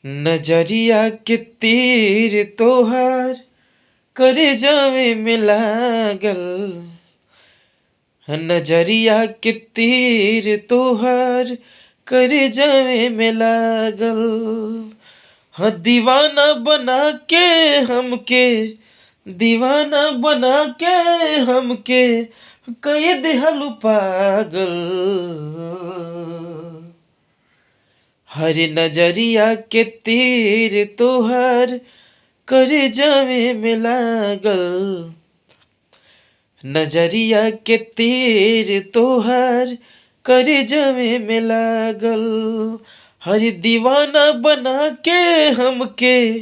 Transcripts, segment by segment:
नजरिया के तीर तोहार करेजावे में लागल। नजरिया के तीर तोहार करेजावे में लागल। हाँ दीवाना बना के हमके, दीवाना बना के हमके कई दिहलु पागल। हर नजरिया के तीर तोहर करेजावे में लागल। नजरिया के तीर तोहर करेजावे में लागल। हर दीवाना बना के हमके,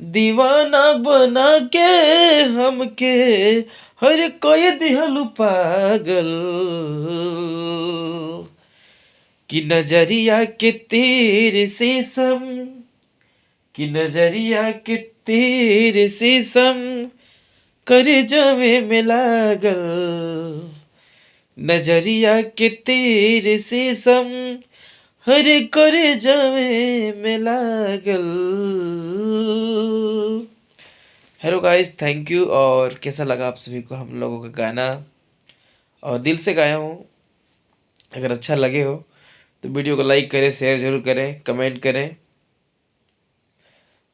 दीवाना बना के हमके हर कोई दिहलु पागल। कि नजरिया के तीर शीशम, कि नजरिया के तीर शीशम करेजावे में लागल। नजरिया के तीर शीशम हर करेजावे में लागल। Hello guys, thank you. और कैसा लगा आप सभी को हम लोगों का गाना? और दिल से गाया हूँ। अगर अच्छा लगे हो तो वीडियो को लाइक करें, शेयर जरूर करें, कमेंट करें।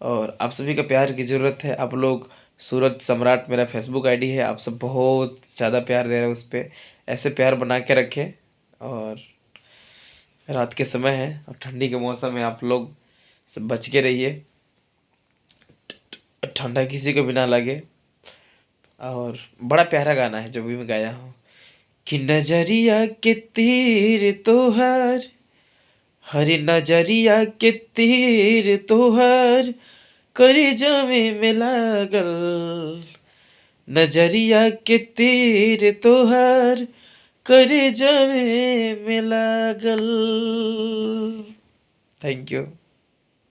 और आप सभी का प्यार की ज़रूरत है। आप लोग, सूरज सम्राट मेरा फेसबुक आईडी है, आप सब बहुत ज़्यादा प्यार दे रहे हैं उस पर। ऐसे प्यार बना के रखें। और रात के समय है और ठंडी के मौसम है, आप लोग सब बच के रहिए, ठंडा किसी को भी ना लगे। और बड़ा प्यारा गाना है जो भी मैं गाया हूँ। कि नजरिया के तीर तोहार, हर नजरिया के तीर तोहार करेजावे में लागल। नजरिया के तीर तोहार करेजावे में लागल। Thank you.